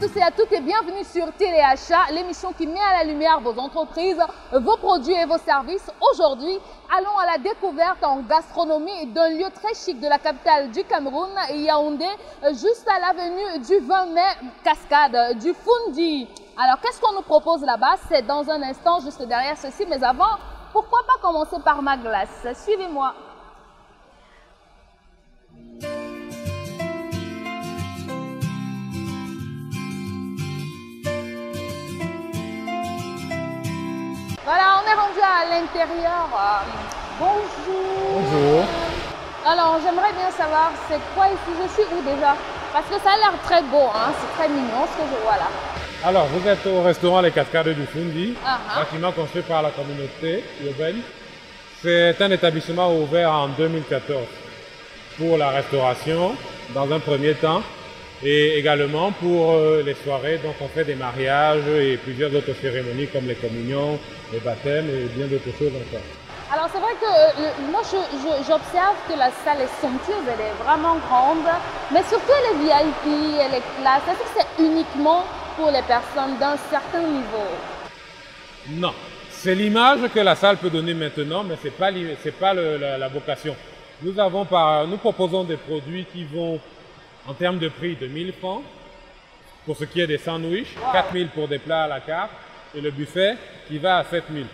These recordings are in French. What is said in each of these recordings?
tous et à toutes et bienvenue sur Téléachat, l'émission qui met à la lumière vos entreprises, vos produits et vos services. Aujourd'hui, allons à la découverte en gastronomie d'un lieu très chic de la capitale du Cameroun, Yaoundé, juste à l'avenue du 20 mai, cascade du Foundi. Alors, qu'est-ce qu'on nous propose là-bas? C'est dans un instant, juste derrière ceci. Mais avant, pourquoi pas commencer par ma glace? Suivez-moi. Voilà, on est rendu à l'intérieur. Bonjour. Bonjour. Alors, j'aimerais bien savoir, c'est quoi ici? Je suis où déjà? Parce que ça a l'air très beau, hein? C'est très mignon ce que je vois là. Alors, vous êtes au restaurant Les Cascades du Foundi, bâtiment construit par la communauté urbaine. C'est un établissement ouvert en 2014 pour la restauration, dans un premier temps, et également pour les soirées. Donc, on fait des mariages et plusieurs autres cérémonies comme les communions, les baptêmes et bien d'autres choses encore. Alors, c'est vrai que moi, j'observe que la salle est somptueuse, elle est vraiment grande, mais surtout elle est VIP, elle est classe. Est-ce que c'est uniquement pour les personnes d'un certain niveau? Non, c'est l'image que la salle peut donner maintenant, mais ce n'est pas la vocation. Nous proposons des produits qui vont en termes de prix de 1000 francs pour ce qui est des sandwichs, 4000 pour des plats à la carte et le buffet qui va à 7000.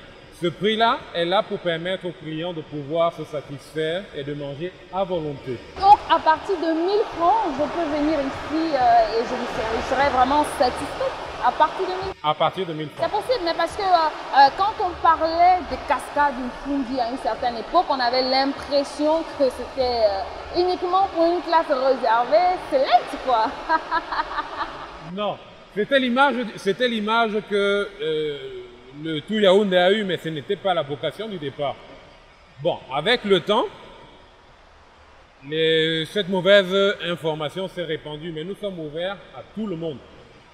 Ce prix-là est là pour permettre aux clients de pouvoir se satisfaire et de manger à volonté. Donc, à partir de 1000 francs, je peux venir ici et je serai vraiment satisfaite. À partir de 1000 À partir de 1000 francs. C'est possible, mais parce que quand on parlait des cascades du Foundi à une certaine époque, on avait l'impression que c'était uniquement pour une classe réservée, select quoi. Non, c'était l'image que le tout Yaoundé a eu, mais ce n'était pas la vocation du départ. Bon, avec le temps, cette mauvaise information s'est répandue, mais nous sommes ouverts à tout le monde.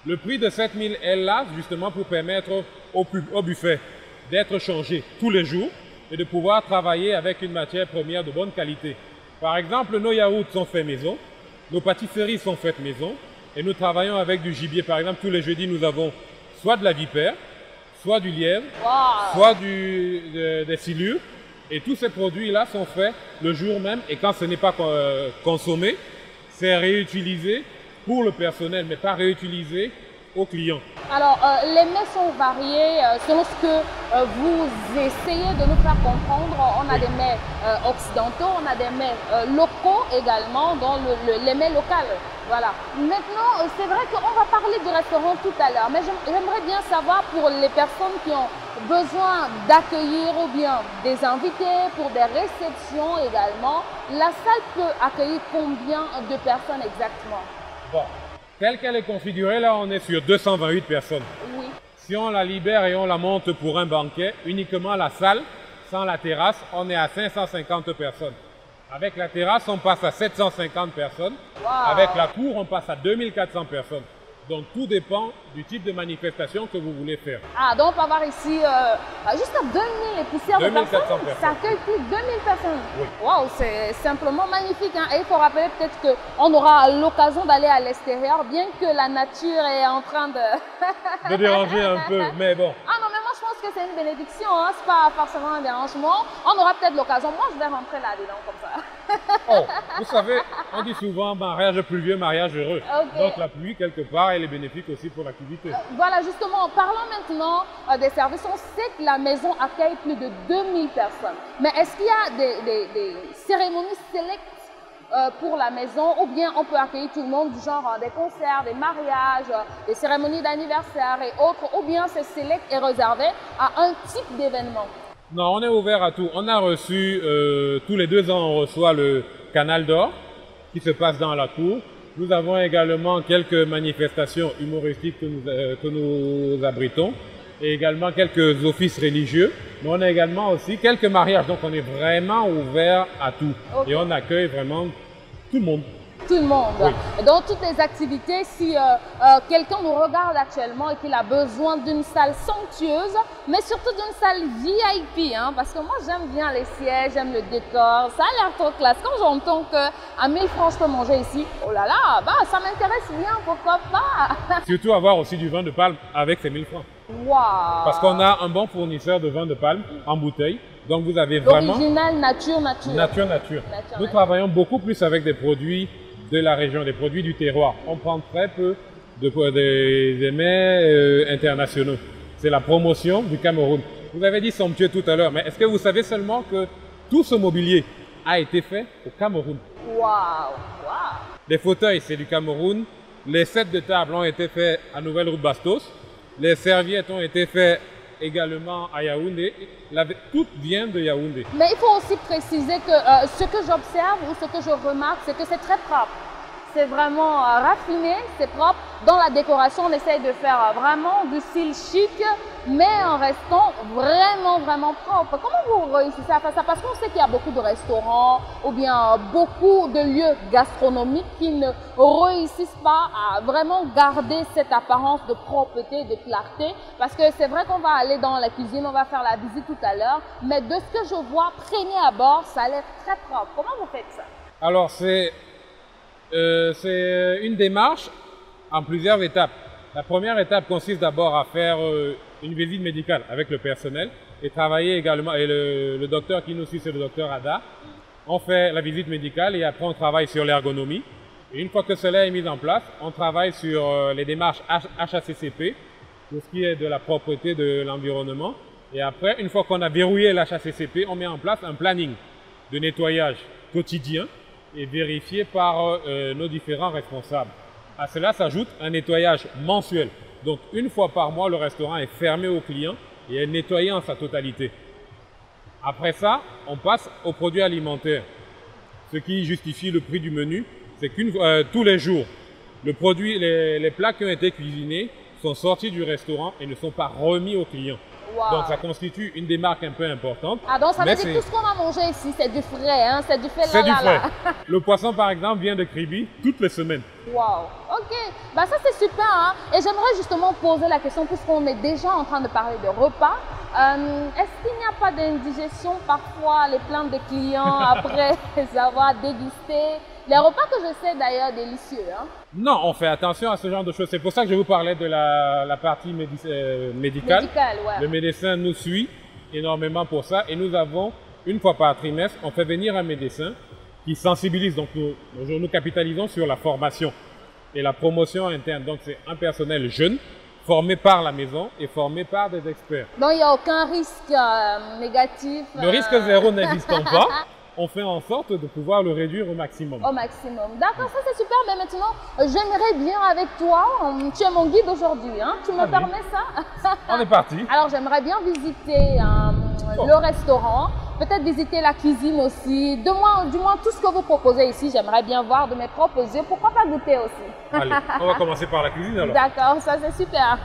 Le prix de 7000 est là justement pour permettre au buffet d'être changé tous les jours et de pouvoir travailler avec une matière première de bonne qualité. Par exemple, nos yaourts sont faits maison, nos pâtisseries sont faites maison et nous travaillons avec du gibier. Par exemple, tous les jeudis, nous avons soit de la vipère, soit du lièvre, soit des silures. Et tous ces produits-là sont faits le jour même et quand ce n'est pas consommé, c'est réutilisé pour le personnel, mais pas réutilisé aux clients. Alors, les mets sont variés selon ce que vous essayez de nous faire comprendre. On a des mets occidentaux, on a des mets locaux également, dont les mets locaux. Voilà. Maintenant, c'est vrai qu'on va parler du restaurant tout à l'heure, mais j'aimerais bien savoir pour les personnes qui ont besoin d'accueillir ou bien des invités, pour des réceptions également, la salle peut accueillir combien de personnes exactement? Bon, telle qu'elle est configurée, là, on est sur 228 personnes. Oui. Si on la libère et on la monte pour un banquet, uniquement la salle, sans la terrasse, on est à 550 personnes. Avec la terrasse, on passe à 750 personnes. Wow. Avec la cour, on passe à 2400 personnes. Donc, tout dépend du type de manifestation que vous voulez faire. Ah, donc on va voir ici juste à 2000 et poussières de personnes. Ça accueille plus de 2000 personnes. Oui. Waouh, c'est simplement magnifique. Hein. Et il faut rappeler peut-être qu'on aura l'occasion d'aller à l'extérieur, bien que la nature est en train de... de déranger un peu, mais bon. Ah non, mais moi je pense que c'est une bénédiction, hein. C'est pas forcément un dérangement. On aura peut-être l'occasion. Moi, je vais rentrer là-dedans comme ça. Oh, vous savez, on dit souvent mariage pluvieux, mariage heureux. Okay. Donc la pluie, quelque part, elle est bénéfique aussi pour l'activité. Voilà, justement, parlons maintenant des services. On sait que la maison accueille plus de 2000 personnes. Mais est-ce qu'il y a des cérémonies sélectes pour la maison, ou bien on peut accueillir tout le monde, du genre des concerts, des mariages, des cérémonies d'anniversaire et autres, ou bien c'est sélect et réservé à un type d'événement? Non, on est ouvert à tout. On a reçu, tous les 2 ans, on reçoit le Canal d'Or qui se passe dans la cour. Nous avons également quelques manifestations humoristiques que nous abritons et également quelques offices religieux. Mais on a également aussi quelques mariages. Donc, on est vraiment ouvert à tout. Okay. Et on accueille vraiment tout le monde. tout le monde. Oui. Dans toutes les activités, si quelqu'un nous regarde actuellement et qu'il a besoin d'une salle somptueuse, mais surtout d'une salle VIP, hein, parce que moi j'aime bien les sièges, j'aime le décor, ça a l'air trop classe. Quand j'entends qu'à 1000 francs je peux manger ici, oh là là, bah, ça m'intéresse bien, pourquoi pas. Surtout avoir aussi du vin de palme avec ces 1000 francs. Waouh. Parce qu'on a un bon fournisseur de vin de palme en bouteille. Donc vous avez vraiment… Original, nature. Nature. Nous travaillons beaucoup plus avec des produits de la région, des produits du terroir. On prend très peu des mets internationaux. C'est la promotion du Cameroun. Vous avez dit somptueux tout à l'heure, mais est-ce que vous savez seulement que tout ce mobilier a été fait au Cameroun? Waouh. Les fauteuils, c'est du Cameroun. Les sets de table ont été faits à Nouvelle-Route Bastos. Les serviettes ont été faites également à Yaoundé. Tout vient de Yaoundé. Mais il faut aussi préciser que ce que j'observe ou ce que je remarque, c'est que c'est très propre. C'est vraiment raffiné, c'est propre. Dans la décoration, on essaye de faire vraiment du style chic, mais en restant vraiment propre. Comment vous réussissez à faire ça? Parce qu'on sait qu'il y a beaucoup de restaurants ou bien beaucoup de lieux gastronomiques qui ne réussissent pas à vraiment garder cette apparence de propreté, de clarté. Parce que c'est vrai qu'on va aller dans la cuisine, on va faire la visite tout à l'heure, mais de ce que je vois, premier abord, ça a l'air très propre. Comment vous faites ça? Alors, c'est une démarche en plusieurs étapes. La première étape consiste d'abord à faire une visite médicale avec le personnel et travailler également, et le docteur qui nous suit, c'est le docteur Ada. On fait la visite médicale et après on travaille sur l'ergonomie. Et une fois que cela est mis en place, on travaille sur les démarches HACCP, tout ce qui est de la propreté de l'environnement. Et après, une fois qu'on a verrouillé l'HACCP, on met en place un planning de nettoyage quotidien et vérifié par nos différents responsables. À cela s'ajoute un nettoyage mensuel. Donc une fois par mois, le restaurant est fermé aux clients et est nettoyé en sa totalité. Après ça, on passe aux produits alimentaires. Ce qui justifie le prix du menu, c'est que tous les jours, les plats qui ont été cuisinés sont sortis du restaurant et ne sont pas remis aux clients. Wow. Donc ça constitue une démarque un peu importante. Ah donc ça veut dire que tout ce qu'on a mangé ici, c'est du frais, hein? C'est du frais là. C'est du frais. Le poisson par exemple vient de Kribi toutes les semaines. Wow, ok. Bah ça c'est super, hein? Et j'aimerais justement poser la question, puisqu'on est déjà en train de parler de repas. Est-ce qu'il n'y a pas d'indigestion parfois, les plaintes des clients après avoir dégusté les repas que je sais d'ailleurs délicieux, hein? Non, on fait attention à ce genre de choses. C'est pour ça que je vous parlais de la partie médicale. Ouais. Le médecin nous suit énormément pour ça et nous avons, une fois par trimestre, on fait venir un médecin qui sensibilise. Donc nous capitalisons sur la formation et la promotion interne. Donc c'est un personnel jeune, formé par la maison et formé par des experts. Donc il n'y a aucun risque négatif? Le risque zéro n'existe pas. On fait en sorte de pouvoir le réduire au maximum. Au maximum. D'accord, ça c'est super. Mais maintenant, j'aimerais bien avec toi, tu es mon guide aujourd'hui, hein? Tu me permets ça? On est parti. Alors j'aimerais bien visiter le restaurant, peut-être visiter la cuisine aussi. Du moins tout ce que vous proposez ici, j'aimerais bien voir de mes propres yeux. Pourquoi pas goûter aussi? Allez, on va commencer par la cuisine alors. D'accord, ça c'est super.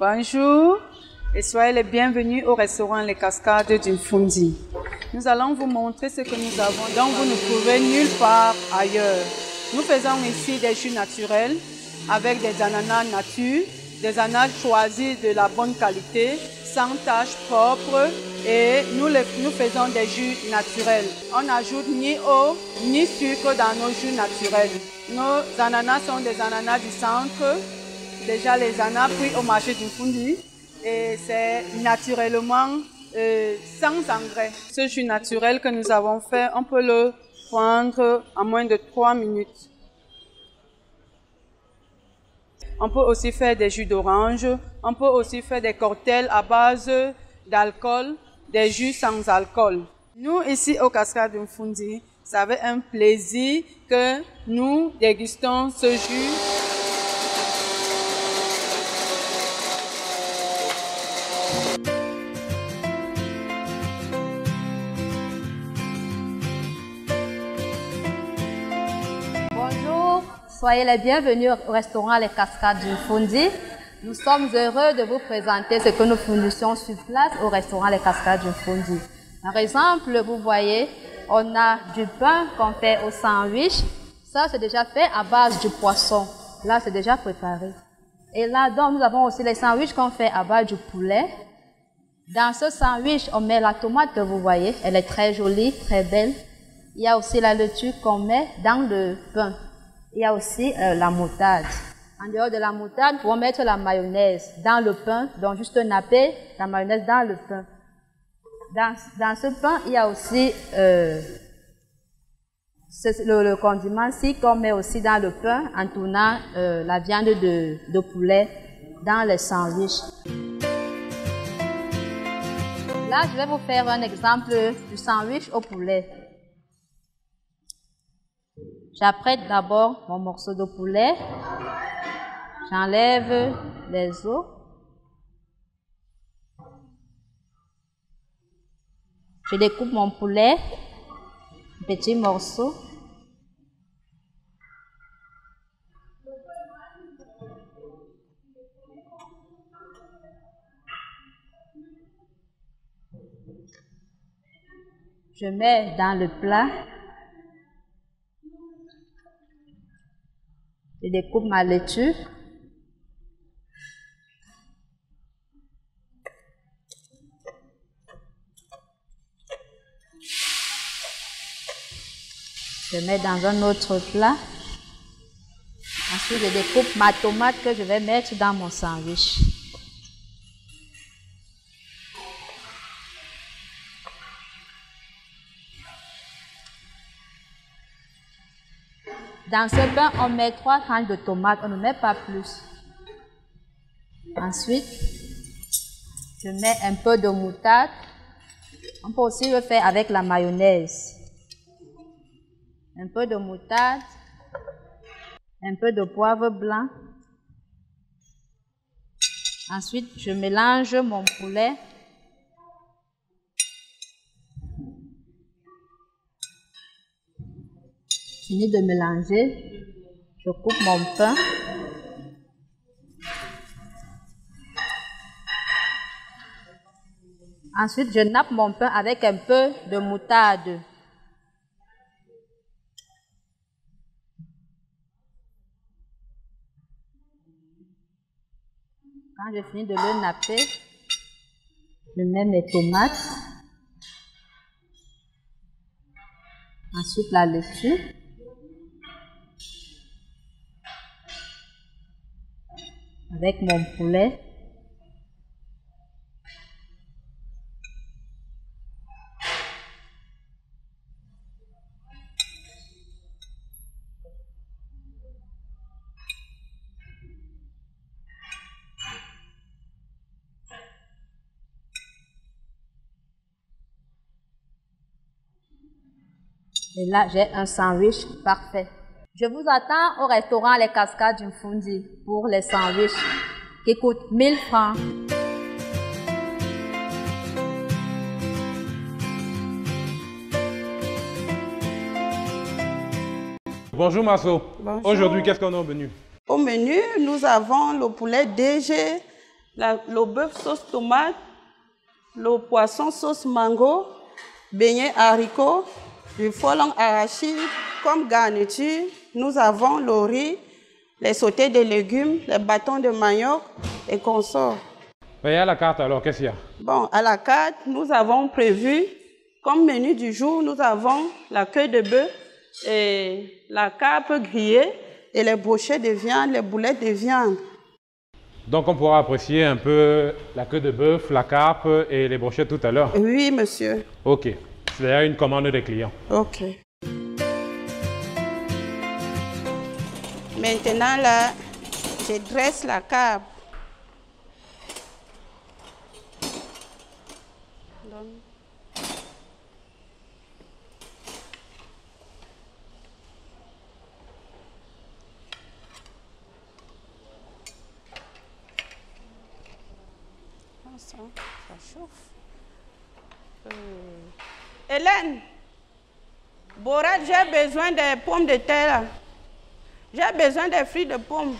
Bonjour et soyez les bienvenus au restaurant Les Cascades d'Infundi. Nous allons vous montrer ce que nous avons dont vous ne trouvez nulle part ailleurs. Nous faisons ici des jus naturels avec des ananas nature, des ananas choisis de la bonne qualité, sans taches propres et nous faisons des jus naturels. On n'ajoute ni eau ni sucre dans nos jus naturels. Nos ananas sont des ananas du centre. Déjà les ananas pris au marché d'Infundi et c'est naturellement sans engrais. Ce jus naturel que nous avons fait, on peut le prendre en moins de 3 minutes. On peut aussi faire des jus d'orange, on peut aussi faire des cocktails à base d'alcool, des jus sans alcool. Nous ici au Cascades d'Infundi, ça fait un plaisir que nous dégustons ce jus. Bonjour, soyez les bienvenus au restaurant Les Cascades d'Infundi. Nous sommes heureux de vous présenter ce que nous fournissons sur place au restaurant Les Cascades du Mfundi. Par exemple, vous voyez, on a du pain qu'on fait au sandwich. Ça, c'est déjà fait à base du poisson. Là, c'est déjà préparé. Et là, donc, nous avons aussi les sandwichs qu'on fait à base du poulet. Dans ce sandwich, on met la tomate que vous voyez. Elle est très jolie, très belle. Il y a aussi la laitue qu'on met dans le pain. Il y a aussi la moutarde. En dehors de la moutarde, nous pouvons mettre la mayonnaise dans le pain. Donc, juste napper la mayonnaise dans le pain. Dans ce pain, il y a aussi le condiment-ci qu'on met aussi dans le pain en tournant la viande de poulet dans les sandwichs. Là, je vais vous faire un exemple du sandwich au poulet. J'apprête d'abord mon morceau de poulet. J'enlève les os. Je découpe mon poulet en petits morceaux. Je mets dans le plat. Je découpe ma laitue. Je mets dans un autre plat. Ensuite, je découpe ma tomate que je vais mettre dans mon sandwich. Dans ce pain, on met 3 tranches de tomates, on ne met pas plus. Ensuite, je mets un peu de moutarde. On peut aussi le faire avec la mayonnaise. Un peu de moutarde, un peu de poivre blanc. Ensuite, je mélange mon poulet. Fini de mélanger, je coupe mon pain. Ensuite, je nappe mon pain avec un peu de moutarde. Quand j'ai fini de le napper, je mets mes tomates. Ensuite, la laitue. Avec mon poulet. Et là, j'ai un sandwich parfait. Je vous attends au restaurant Les Cascades du Mfundi pour les sandwichs qui coûtent 1000 francs. Bonjour Masso. Bonjour. Aujourd'hui, qu'est-ce qu'on a au menu? Au menu, nous avons le poulet DG, le bœuf sauce tomate, le poisson sauce mango, beignets haricots, du folon arachide. Comme garniture, nous avons le riz, les sautés de légumes, les bâtons de manioc et consorts. Et à la carte alors, qu'est-ce qu'il y a? Bon, à la carte, nous avons prévu, comme menu du jour, nous avons la queue de bœuf et la carpe grillée et les brochets de viande, les boulettes de viande. Donc on pourra apprécier un peu la queue de bœuf, la carpe et les brochettes tout à l'heure? Oui, monsieur. Ok. C'est d'ailleurs une commande des clients. Ok. Maintenant, là, je dresse la carpe. Ça chauffe. Hélène, Borat, j'ai besoin des pommes de terre. J'ai besoin des fruits de pommes.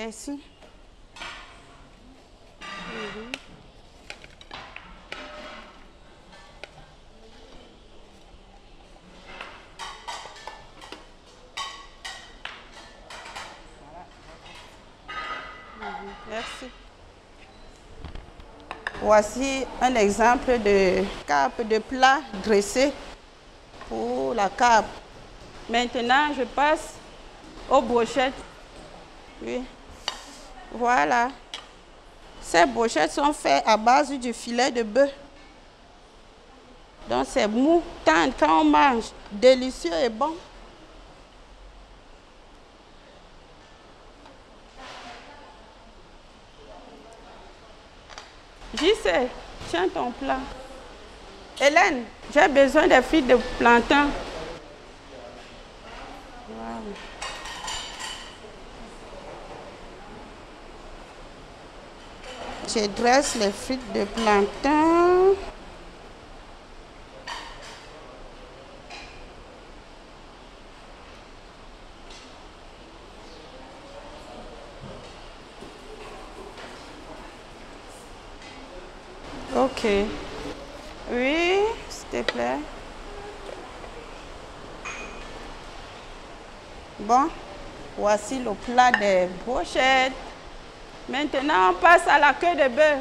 Merci. Merci. Voici un exemple de carpe de plat dressé pour la carpe. Maintenant, je passe aux brochettes. Oui. Voilà. Ces brochettes sont faites à base du filet de bœuf. Donc c'est mou, tendre quand on mange, délicieux et bon. J'y sais, tiens ton plat. Hélène, j'ai besoin des frites de plantain. Wow. Je dresse les frites de plantain. Ok. Oui, s'il te plaît. Bon, voici le plat des brochettes. Maintenant, on passe à la queue de bœuf.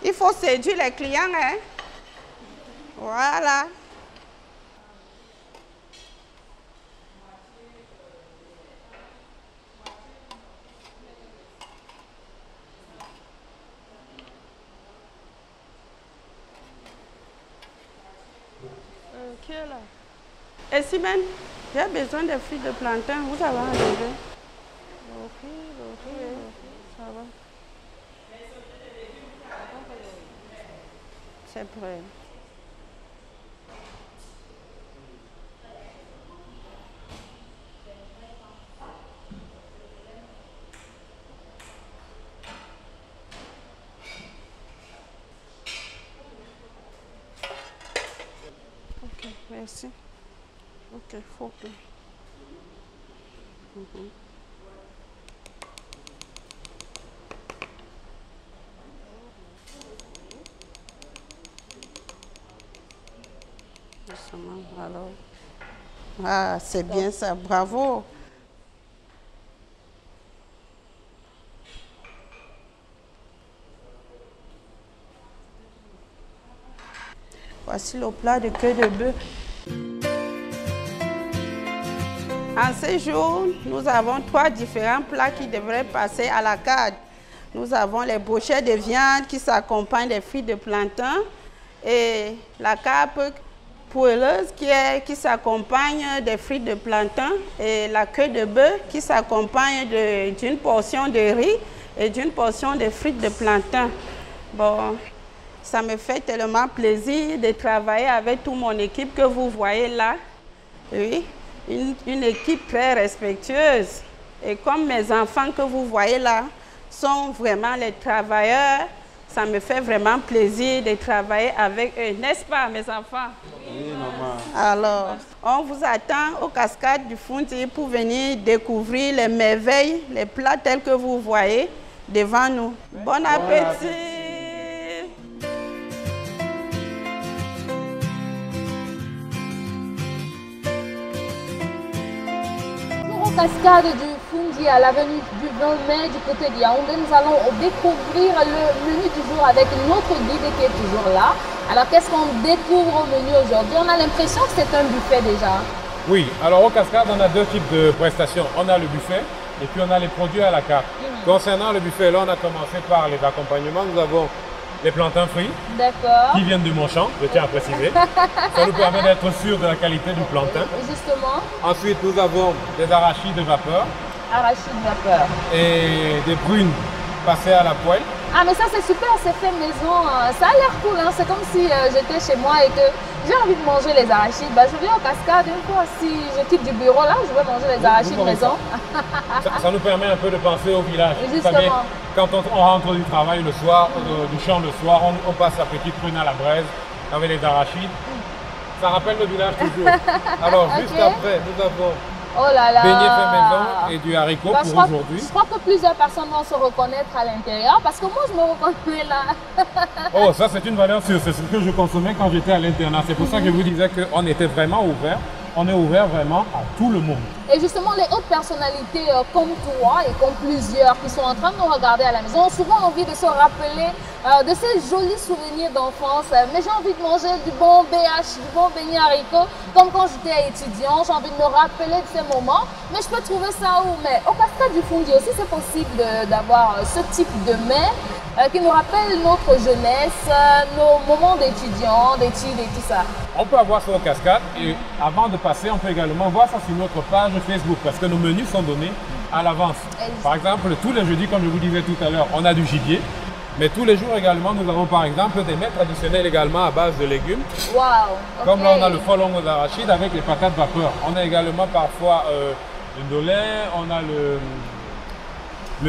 Il faut séduire les clients, hein? Voilà. Ok, là. Et Simone, j'ai besoin de frites de plantain. Vous avez enlevé? Ok, ça va. C'est prêt. Ok, merci. Ok, faut que... Alors, ah, c'est bien ça, bravo. Voici le plat de queue de bœuf. En ce jour, nous avons 3 différents plats qui devraient passer à la carte. Nous avons les brochettes de viande qui s'accompagnent des frites de plantain et la carpe poêleuse qui s'accompagne des frites de plantain et la queue de bœuf qui s'accompagne d'une portion de riz et d'une portion de frites de plantain. Bon, ça me fait tellement plaisir de travailler avec toute mon équipe que vous voyez là. Oui, une équipe très respectueuse. Et comme mes enfants que vous voyez là sont vraiment les travailleurs, ça me fait vraiment plaisir de travailler avec eux, n'est-ce pas, mes enfants? Oui, maman. Alors, on vous attend aux cascades du Fundi pour venir découvrir les merveilles, les plats tels que vous voyez devant nous. Bon appétit! Cascade du Fundi à l'avenue du 20 mai du côté de Yaoundé. Nous allons découvrir le menu du jour avec notre guide qui est toujours là. Alors qu'est-ce qu'on découvre au menu aujourd'hui? On a l'impression que c'est un buffet déjà. Oui, alors au Cascade, on a 2 types de prestations. On a le buffet et puis on a les produits à la carte. Concernant le buffet, là on a commencé par les accompagnements. Nous avons les plantains frits qui viennent de mon champ, je tiens à préciser. Ça nous permet d'être sûr de la qualité du plantain. Justement. Ensuite, nous avons des arachides de vapeur. Arachides vapeur. Et des prunes passées à la poêle. Ah mais ça c'est super, c'est fait maison. Ça a l'air cool, hein? C'est comme si j'étais chez moi et que j'ai envie de manger les arachides. Bah, je viens au Cascade une fois, si je quitte du bureau là, je vais manger les arachides maison. Ça nous permet un peu de penser au village. Justement. Vous savez, quand on rentre du travail le soir, du champ le soir, on passe sa petite prune à la braise avec les arachides. Ça rappelle le village toujours. Alors juste après, nous avons Oh là là. Beignets fait maison et du haricot Bah, pour aujourd'hui. Je crois que plusieurs personnes vont se reconnaître à l'intérieur parce que moi je me reconnais là. Oh, ça c'est une valeur sûre, c'est ce que je consommais quand j'étais à l'internat. C'est pour ça que je vous disais qu'on était vraiment ouvert. On est ouvert vraiment à tout le monde. Et justement, les autres personnalités comme toi et comme plusieurs qui sont en train de nous regarder à la maison ont souvent envie de se rappeler de ces jolis souvenirs d'enfance. Mais j'ai envie de manger du bon BH, du bon beignet haricot, comme quand j'étais étudiant. J'ai envie de me rappeler de ces moments. Mais je peux trouver ça où? Mais au Cascade du Fundi aussi, c'est possible d'avoir ce type de mets qui nous rappelle notre jeunesse, nos moments d'étudiants, d'études et tout ça. On peut avoir ça au Cascade et avant de passer, on peut également voir ça sur notre page Facebook parce que nos menus sont donnés à l'avance. Par exemple, tous les jeudis, comme je vous disais tout à l'heure, on a du gibier. Mais tous les jours également, nous avons par exemple des mets traditionnels également à base de légumes. Wow, okay. Comme là, on a le folong aux arachides avec les patates vapeur. On a également parfois le dolé, on a le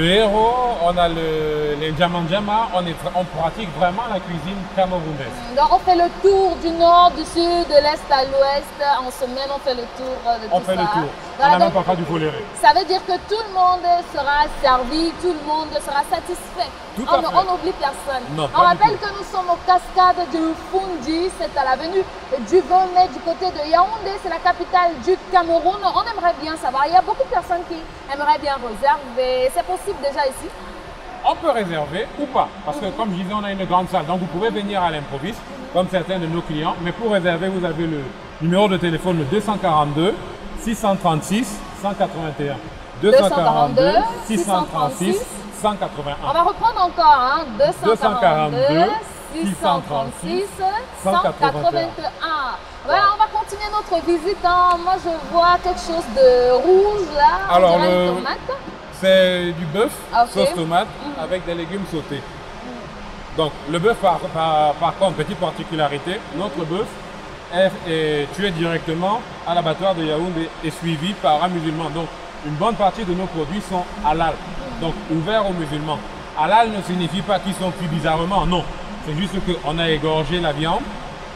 héros, on a les djamandjama, on pratique vraiment la cuisine camerounaise. Donc on fait le tour du nord, du sud, de l'est à l'ouest. En semaine, on fait le tour de tout ça. On fait le tour. Voilà, on n'a même pas fait du foléré. Ça veut dire que tout le monde sera servi, tout le monde sera satisfait. Tout à fait. On n'oublie personne. Non, on rappelle que nous sommes aux Cascades du Fundi, c'est à l'avenue du 20 mai du côté de Yaoundé, c'est la capitale du Cameroun. On aimerait bien savoir, il y a beaucoup de personnes qui aimeraient bien réserver. C'est possible déjà ici? On peut réserver ou pas, parce que comme je disais, on a une grande salle, donc vous pouvez venir à l'improviste, comme certains de nos clients, mais pour réserver, vous avez le numéro de téléphone le 242 636 181. 242 636 181. On va reprendre encore, hein? 242 636 181. Voilà, on va continuer notre visite. Hein. Moi, je vois quelque chose de rouge là. Alors, on dirait une tomate. C'est du bœuf, Okay. sauce tomate, avec des légumes sautés. Donc, le bœuf, par contre, petite particularité, notre bœuf est tué directement à l'abattoir de Yaoundé et suivi par un musulman. Donc, une bonne partie de nos produits sont halal, donc ouverts aux musulmans. Halal ne signifie pas qu'ils sont cuits bizarrement, non. C'est juste qu'on a égorgé la viande,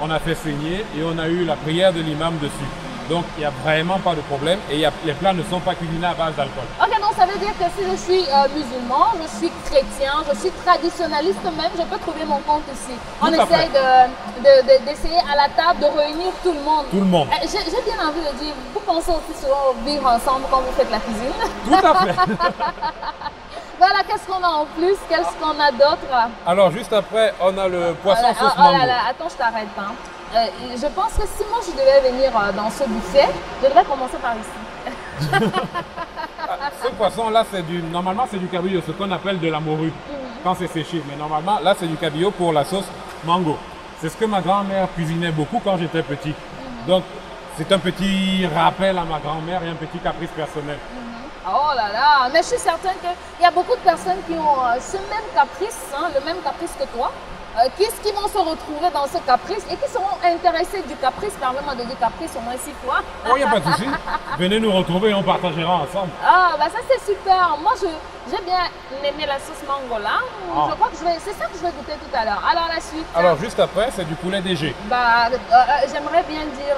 on a fait saigner et on a eu la prière de l'imam dessus. Donc, il n'y a vraiment pas de problème et les plats ne sont pas cuisinés à base d'alcool. Ok, donc ça veut dire que si je suis musulman, je suis chrétien, je suis traditionnaliste même, je peux trouver mon compte ici. On essaye d'essayer à la table de réunir tout le monde. Tout le monde. J'ai bien envie de dire, vous pensez aussi souvent vivre ensemble quand vous faites la cuisine? Tout à fait. Voilà, qu'est-ce qu'on a en plus? Qu'est-ce qu'on a d'autre? Alors, juste après, on a le poisson sauce Oh mango. là là, attends, je t'arrête. Hein. Je pense que si moi je devais venir dans ce buffet, je devrais commencer par ici. Ce poisson-là, normalement, c'est du cabillaud, ce qu'on appelle de la morue, quand c'est séché. Mais normalement, là, c'est du cabillaud pour la sauce mango. C'est ce que ma grand-mère cuisinait beaucoup quand j'étais petit. Donc, c'est un petit rappel à ma grand-mère et un petit caprice personnel. Oh là là, mais je suis certaine qu'il y a beaucoup de personnes qui ont ce même caprice, hein, le même caprice que toi, qui vont se retrouver dans ce caprice et qui seront intéressés du caprice, permets-moi de dire caprice au moins 6 fois. Oh, il n'y a pas de souci. Venez nous retrouver et on partagera ensemble. Ah, bah ça c'est super. Moi, j'ai bien aimé la sauce mango là. Je crois que c'est ça que je vais goûter tout à l'heure. Alors la suite. Alors, juste après, c'est du poulet DG. Bah, j'aimerais bien dire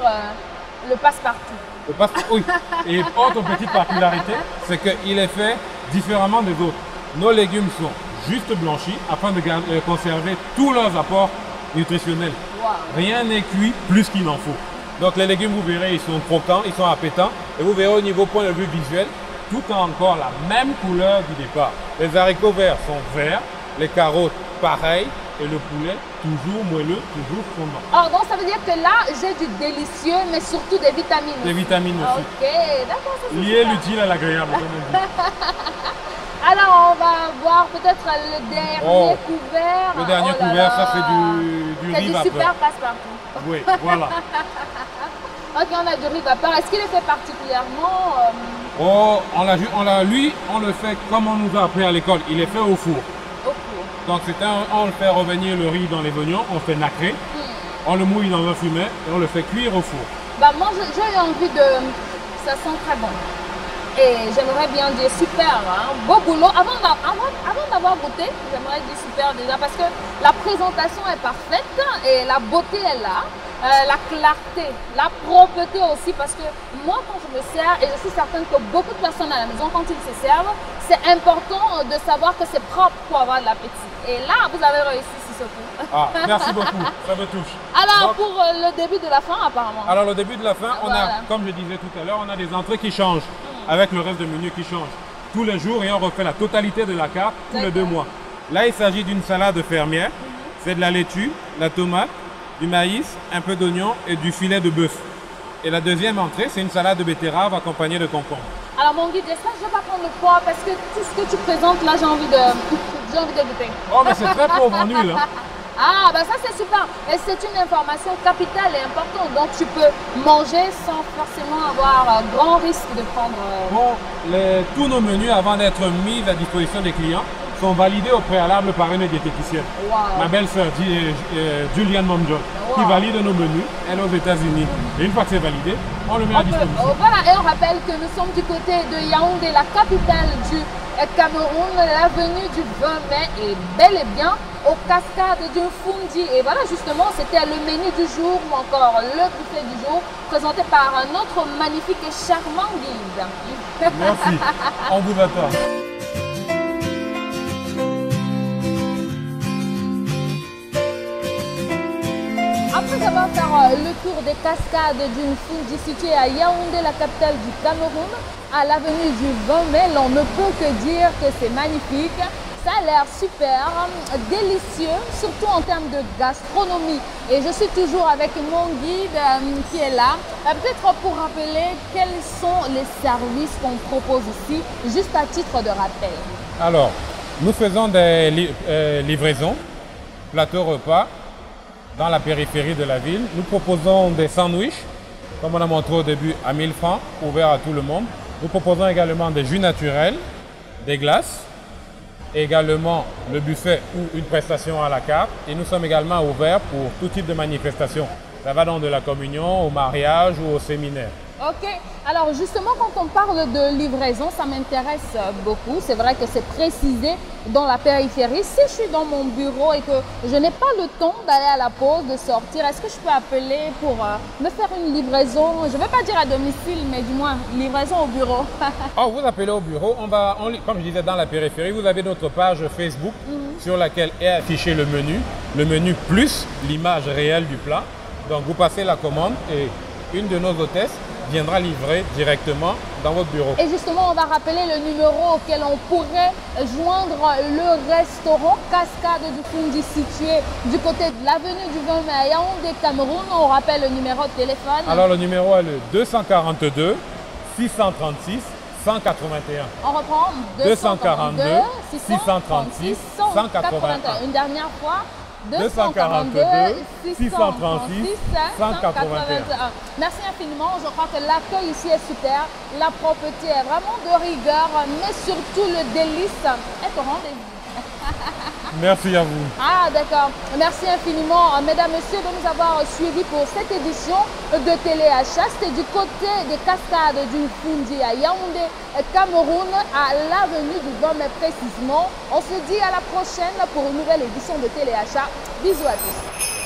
le passe-partout. Oui. Et autre petite particularité, c'est qu'il est fait différemment des autres. Nos légumes sont juste blanchis afin de conserver tous leurs apports nutritionnels. Wow. Rien n'est cuit plus qu'il n'en faut. Donc les légumes, vous verrez, ils sont croquants, ils sont appétants. Et vous verrez au niveau point de vue visuel, tout a encore la même couleur du départ. Les haricots verts sont verts, les carottes pareil, et le poulet toujours moelleux, toujours fondant. Alors donc ça veut dire que là, j'ai du délicieux, mais surtout des vitamines. Des vitamines aussi. Ok, d'accord, ça c'est Lier super. l'utile à l'agréable, comme on dit. Alors on va voir peut-être le dernier couvert. Le dernier Oh là couvert, là. ça fait du riz C'est du vapeur. super passe-partout. Oui, voilà. Ok, on a du riz vapeur. Est-ce qu'il est fait particulièrement Oh, lui, on le fait comme on nous a appris à l'école. Il est fait au four. au four? Donc on le fait revenir le riz dans les oignons, on fait nacrer, on le mouille dans un fumet et on le fait cuire au four. Bah moi j'ai envie de... Ça sent très bon. Et j'aimerais bien dire super, hein. Beau boulot. Avant d'avoir goûté, j'aimerais dire super déjà parce que la présentation est parfaite et la beauté est là. la clarté, la propreté aussi, parce que moi quand je me sers, et je suis certaine que beaucoup de personnes à la maison quand ils se servent, c'est important de savoir que c'est propre pour avoir de l'appétit. Et là, vous avez réussi Sissoko. Ah, merci beaucoup, ça me touche. Alors Donc, pour le début de la fin apparemment. alors le début de la fin, on Voilà. a, comme je disais tout à l'heure, on a des entrées qui changent, avec le reste de menu qui change tous les jours, et on refait la totalité de la carte tous les 2 mois. Là, il s'agit d'une salade fermière, c'est de la laitue, la tomate, du maïs, un peu d'oignon et du filet de bœuf. Et la deuxième entrée, c'est une salade de betterave accompagnée de concombre. Alors mon guide, j'espère que je ne vais pas prendre le poids parce que tout ce que tu présentes là, j'ai envie de goûter. Oh, mais c'est très pauvre en huile. Hein. Ah, bah ça c'est super. Et c'est une information capitale et importante. Donc tu peux manger sans forcément avoir grand risque de prendre... Bon, tous nos menus, avant d'être mis à disposition des clients, sont validés au préalable par une diététicienne. Wow. Ma belle-sœur, Julianne Momjo, qui valide nos menus. Elle est aux États-Unis. Et une fois que c'est validé, on le met à disposition. Voilà, et on rappelle que nous sommes du côté de Yaoundé, la capitale du Cameroun. L'avenue du 20 mai est bel et bien aux cascades du Fundi. Et voilà, justement, c'était le menu du jour ou encore le buffet du jour présenté par notre magnifique et charmant guide. Merci, on vous attend. Après avoir fait le tour des cascades d'une Fundi située à Yaoundé, la capitale du Cameroun, à l'avenue du 20 mai, l'on ne peut que dire que c'est magnifique. Ça a l'air super, délicieux, surtout en termes de gastronomie. Et je suis toujours avec mon guide qui est là. Peut-être pour rappeler quels sont les services qu'on propose ici, juste à titre de rappel. Alors, nous faisons des livraisons, plateau repas, dans la périphérie de la ville. Nous proposons des sandwichs, comme on a montré au début, à 1000 francs, ouverts à tout le monde. Nous proposons également des jus naturels, des glaces, également le buffet ou une prestation à la carte. Et nous sommes également ouverts pour tout type de manifestation. Ça va donc de la communion au mariage ou au séminaire. Ok, alors justement quand on parle de livraison, ça m'intéresse beaucoup. C'est vrai que c'est précisé dans la périphérie. Si je suis dans mon bureau et que je n'ai pas le temps d'aller à la pause, de sortir, est-ce que je peux appeler pour me faire une livraison? Je ne vais pas dire à domicile, mais du moins livraison au bureau. Oh, vous appelez au bureau, comme je disais dans la périphérie, vous avez notre page Facebook sur laquelle est affiché le menu plus l'image réelle du plat. Donc vous passez la commande et une de nos hôtesses viendra livrer directement dans votre bureau. Et justement, on va rappeler le numéro auquel on pourrait joindre le restaurant Cascade du Fundi situé du côté de l'avenue du 20 mai à Yaoundé, Cameroun. On rappelle le numéro de téléphone. Alors le numéro est le 242 636 181. On reprend 242 636 181. Une dernière fois. 242 636 181. Merci infiniment. Je crois que l'accueil ici est super. La propreté est vraiment de rigueur, mais surtout le délice est au rendez-vous. Merci à vous. Ah d'accord. Merci infiniment, mesdames, messieurs, de nous avoir suivis pour cette édition de Téléachat. C'était du côté des cascades du Fundi à Yaoundé, Cameroun, à l'avenue du 20 mai précisément. On se dit à la prochaine pour une nouvelle édition de Téléachat. Bisous à tous.